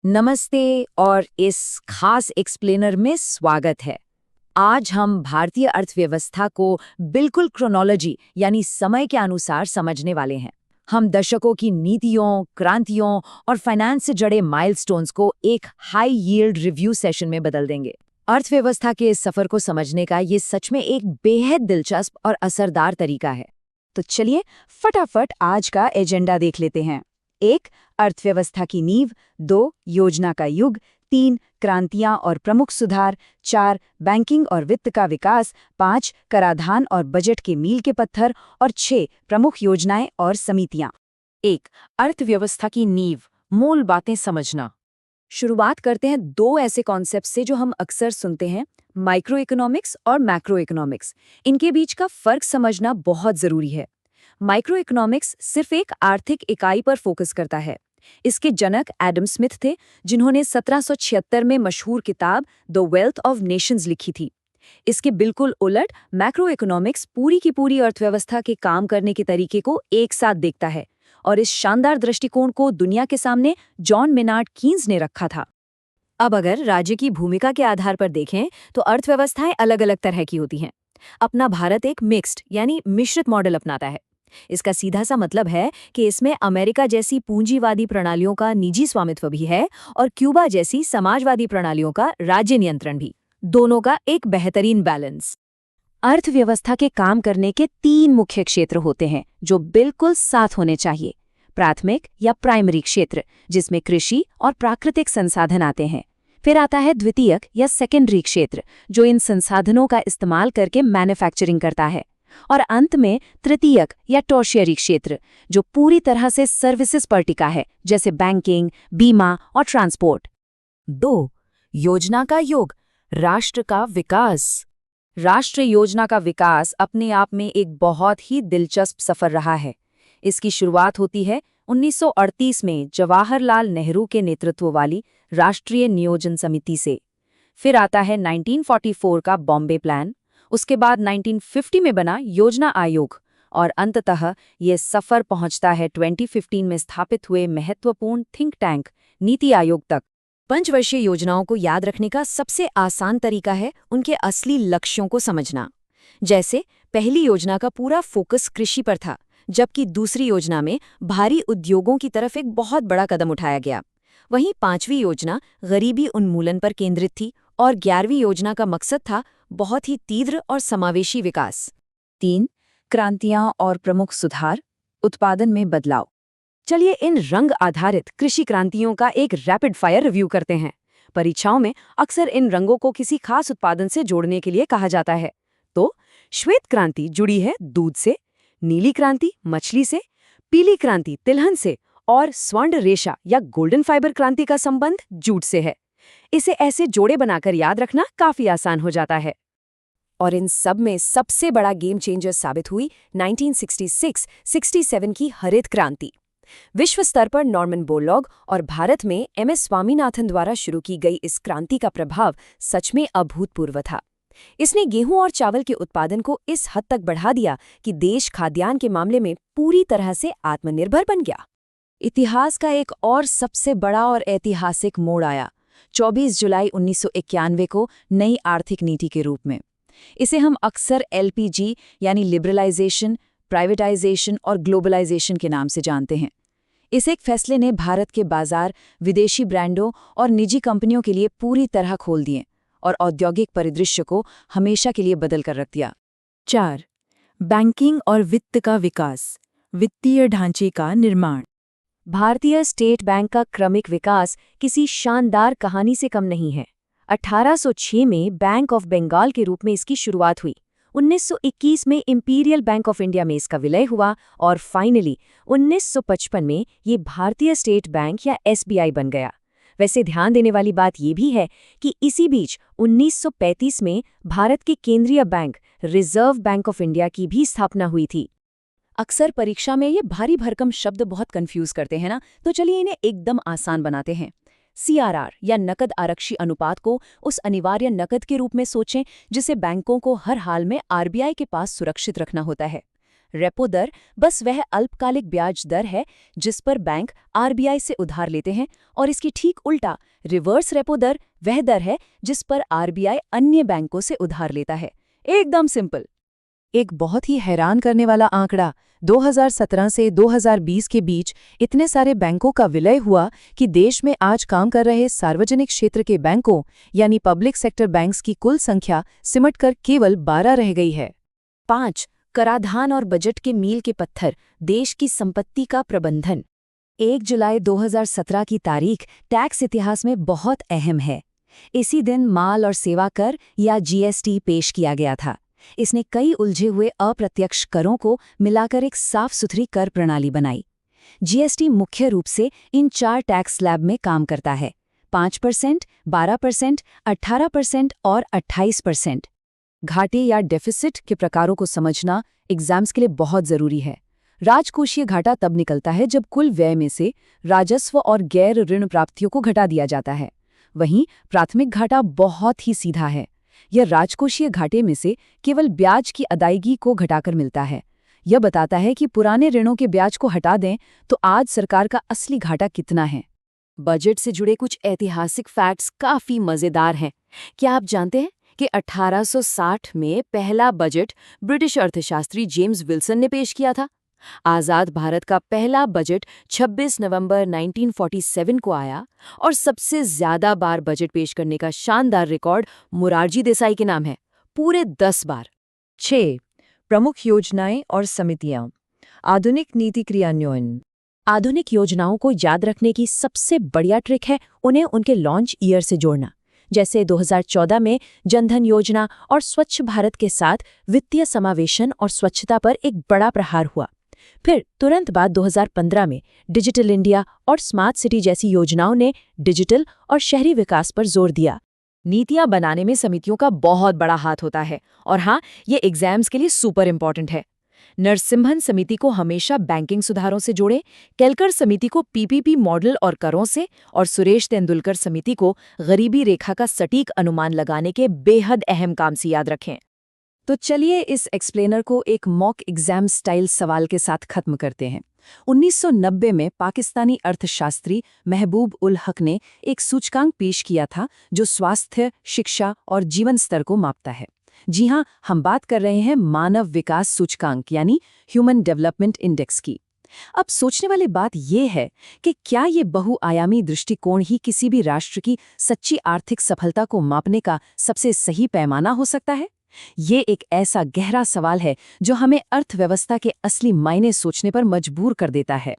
नमस्ते और इस खास एक्सप्लेनर में स्वागत है। आज हम भारतीय अर्थव्यवस्था को बिल्कुल क्रोनोलॉजी यानी समय के अनुसार समझने वाले हैं। हम दशकों की नीतियों, क्रांतियों और फाइनेंस से जुड़े माइलस्टोन्स को एक हाई यील्ड रिव्यू सेशन में बदल देंगे। अर्थव्यवस्था के इस सफर को समझने का ये सच में एक बेहद दिलचस्प और असरदार तरीका है। तो चलिए फटाफट आज का एजेंडा देख लेते हैं। 1. अर्थव्यवस्था की नींव। 2. योजना का युग। 3. क्रांतियां और प्रमुख सुधार। 4. बैंकिंग और वित्त का विकास। 5. कराधान और बजट के मील के पत्थर। और 6. प्रमुख योजनाएं और समितियां। 1. अर्थव्यवस्था की नींव, मूल बातें समझना। शुरुआत करते हैं दो ऐसे कॉन्सेप्ट से जो हम अक्सर सुनते हैं, माइक्रो इकोनॉमिक्स और मैक्रो इकोनॉमिक्स। इनके बीच का फर्क समझना बहुत जरूरी है। माइक्रो इकोनॉमिक्स सिर्फ एक आर्थिक इकाई पर फोकस करता है। इसके जनक एडम स्मिथ थे, जिन्होंने 1776 में मशहूर किताब द वेल्थ ऑफ नेशंस लिखी थी। इसके बिल्कुल उलट मैक्रो इकोनॉमिक्स पूरी की पूरी अर्थव्यवस्था के काम करने के तरीके को एक साथ देखता है, और इस शानदार दृष्टिकोण को दुनिया के सामने जॉन मेनार्ड कीन्स ने रखा था। अब अगर राज्य की भूमिका के आधार पर देखें तो अर्थव्यवस्थाएं अलग अलग तरह की होती हैं। अपना भारत एक मिक्स्ड यानी मिश्रित मॉडल अपनाता है। इसका सीधा सा मतलब है कि इसमें अमेरिका जैसी पूंजीवादी प्रणालियों का निजी स्वामित्व भी है और क्यूबा जैसी समाजवादी प्रणालियों का राज्य नियंत्रण भी, दोनों का एक बेहतरीन बैलेंस। अर्थव्यवस्था के काम करने के 3 मुख्य क्षेत्र होते हैं जो बिल्कुल साथ होने चाहिए। प्राथमिक या प्राइमरी क्षेत्र, जिसमें कृषि और प्राकृतिक संसाधन आते हैं। फिर आता है द्वितीयक या सेकेंडरी क्षेत्र, जो इन संसाधनों का इस्तेमाल करके मैन्युफैक्चरिंग करता है। और अंत में तृतीयक या टर्शियरी क्षेत्र, जो पूरी तरह से सर्विसेज पर टिका है, जैसे बैंकिंग, बीमा और ट्रांसपोर्ट। 2. योजना का युग, राष्ट्र का विकास। राष्ट्रीय योजना का विकास अपने आप में एक बहुत ही दिलचस्प सफर रहा है। इसकी शुरुआत होती है 1938 में जवाहरलाल नेहरू के नेतृत्व वाली राष्ट्रीय नियोजन समिति से। फिर आता है 1944 का बॉम्बे प्लान, उसके बाद 1950 में बना योजना आयोग, और अंततः ये सफर पहुंचता है 2015 में स्थापित हुए महत्वपूर्ण थिंक टैंक नीति आयोग तक। पंचवर्षीय योजनाओं को याद रखने का सबसे आसान तरीका है उनके असली लक्ष्यों को समझना। जैसे पहली योजना का पूरा फोकस कृषि पर था, जबकि दूसरी योजना में भारी उद्योगों की तरफ एक बहुत बड़ा कदम उठाया गया। वहीं 5वीं योजना गरीबी उन्मूलन पर केंद्रित थी और 11वीं योजना का मकसद था बहुत ही तीव्र और समावेशी विकास। 3. क्रांतियां और प्रमुख सुधार, उत्पादन में बदलाव। चलिए इन रंग आधारित कृषि क्रांतियों का एक रैपिड फायर रिव्यू करते हैं। परीक्षाओं में अक्सर इन रंगों को किसी खास उत्पादन से जोड़ने के लिए कहा जाता है। तो श्वेत क्रांति जुड़ी है दूध से, नीली क्रांति मछली से, पीली क्रांति तिलहन से, और स्वर्ण रेशा या गोल्डन फाइबर क्रांति का संबंध जूट से है। इसे ऐसे जोड़े बनाकर याद रखना काफी आसान हो जाता है। और इन सब में सबसे बड़ा गेम चेंजर साबित हुई 1966-67 की हरित क्रांति। विश्व स्तर पर नॉर्मन बोरलॉग और भारत में MS स्वामीनाथन द्वारा शुरू की गई इस क्रांति का प्रभाव सच में अभूतपूर्व था। इसने गेहूं और चावल के उत्पादन को इस हद तक बढ़ा दिया कि देश खाद्यान्न के मामले में पूरी तरह से आत्मनिर्भर बन गया। इतिहास का एक और सबसे बड़ा और ऐतिहासिक मोड़ आया 24 जुलाई 1991 को नई आर्थिक नीति के रूप में। इसे हम अक्सर LPG यानी लिबरलाइजेशन, प्राइवेटाइजेशन और ग्लोबलाइजेशन के नाम से जानते हैं। इस एक फैसले ने भारत के बाजार विदेशी ब्रांडों और निजी कंपनियों के लिए पूरी तरह खोल दिए और औद्योगिक परिदृश्य को हमेशा के लिए बदल कर रख दिया। 4. बैंकिंग और वित्त का विकास, वित्तीय ढांचे का निर्माण। भारतीय स्टेट बैंक का क्रमिक विकास किसी शानदार कहानी से कम नहीं है। 1806 में बैंक ऑफ बंगाल के रूप में इसकी शुरुआत हुई। 1921 में इंपीरियल बैंक ऑफ इंडिया में इसका विलय हुआ और फाइनली 1955 में ये भारतीय स्टेट बैंक या SBI बन गया। वैसे ध्यान देने वाली बात ये भी है कि इसी बीच 1935 में भारत के केंद्रीय bank reserve bank of India की भी स्थापना हुई थी। अक्सर परीक्षा में ये भारी भरकम शब्द बहुत कंफ्यूज करते हैं ना, तो चलिए इन्हें एकदम आसान बनाते हैं। CRR या नकद आरक्षी अनुपात को उस अनिवार्य नकद के रूप में सोचें जिसे बैंकों को हर हाल में RBI के पास सुरक्षित रखना होता है। रेपो दर बस वह अल्पकालिक ब्याज दर है जिस पर बैंक आरबीआई से उधार लेते हैं, और इसकी ठीक उल्टा रिवर्स रेपो दर वह दर है जिस पर आरबीआई अन्य बैंकों से उधार लेता है। एकदम सिंपल। एक बहुत ही हैरान करने वाला आंकड़ा, 2017 से 2020 के बीच इतने सारे बैंकों का विलय हुआ कि देश में आज काम कर रहे सार्वजनिक क्षेत्र के बैंकों यानी पब्लिक सेक्टर बैंक्स की कुल संख्या सिमटकर केवल 12 रह गई है। 5. कराधान और बजट के मील के पत्थर, देश की संपत्ति का प्रबंधन। 1 जुलाई 2017 की तारीख टैक्स इतिहास में बहुत अहम है। इसी दिन माल और सेवा कर या जीएसटी पेश किया गया था। इसने कई उलझे हुए अप्रत्यक्ष करों को मिलाकर एक साफ सुथरी कर प्रणाली बनाई। जीएसटी मुख्य रूप से इन 4 टैक्स स्लैब में काम करता है: 5%, 12%, 18% और 28%। घाटे या डेफिसिट के प्रकारों को समझना एग्जाम्स के लिए बहुत जरूरी है। राजकोषीय घाटा तब निकलता है जब कुल व्यय में से राजस्व और गैर ऋण प्राप्तियों को घटा दिया जाता है। वहीं प्राथमिक घाटा बहुत ही सीधा है। यह राजकोषीय घाटे में से केवल ब्याज की अदायगी को घटाकर मिलता है। यह बताता है कि पुराने ऋणों के ब्याज को हटा दें तो आज सरकार का असली घाटा कितना है। बजट से जुड़े कुछ ऐतिहासिक फैक्ट्स काफी मजेदार हैं। क्या आप जानते हैं कि 1860 में पहला बजट ब्रिटिश अर्थशास्त्री जेम्स विल्सन ने पेश किया था? आजाद भारत का पहला बजट 26 नवंबर 1947 को आया, और सबसे ज्यादा बार बजट पेश करने का शानदार रिकॉर्ड मोरारजी देसाई के नाम है, पूरे 10 बार। 6. प्रमुख योजनाएं और समितियां। आधुनिक नीति क्रियान्वयन। आधुनिक योजनाओं को याद रखने की सबसे बढ़िया ट्रिक है उन्हें उनके लॉन्च ईयर से जोड़ना। जैसे 2014 में जनधन योजना और स्वच्छ भारत के साथ वित्तीय समावेशन और स्वच्छता पर एक बड़ा प्रहार हुआ। फिर तुरंत बाद 2015 में डिजिटल इंडिया और स्मार्ट सिटी जैसी योजनाओं ने डिजिटल और शहरी विकास पर जोर दिया। नीतियां बनाने में समितियों का बहुत बड़ा हाथ होता है, और हाँ, ये एग्जाम्स के लिए सुपर इम्पॉर्टेंट है। नरसिम्हन समिति को हमेशा बैंकिंग सुधारों से जोड़ें, केलकर समिति को पीपीपी मॉडल और करों से, और सुरेश तेंदुलकर समिति को गरीबी रेखा का सटीक अनुमान लगाने के बेहद अहम काम से याद रखें। तो चलिए इस एक्सप्लेनर को एक मॉक एग्जाम स्टाइल सवाल के साथ खत्म करते हैं। 1990 में पाकिस्तानी अर्थशास्त्री महबूब उल हक ने एक सूचकांक पेश किया था जो स्वास्थ्य, शिक्षा और जीवन स्तर को मापता है। जी हाँ, हम बात कर रहे हैं मानव विकास सूचकांक यानी ह्यूमन डेवलपमेंट इंडेक्स की। अब सोचने वाली बात यह है कि क्या ये बहुआयामी दृष्टिकोण ही किसी भी राष्ट्र की सच्ची आर्थिक सफलता को मापने का सबसे सही पैमाना हो सकता है? ये एक ऐसा गहरा सवाल है जो हमें अर्थव्यवस्था के असली मायने सोचने पर मजबूर कर देता है।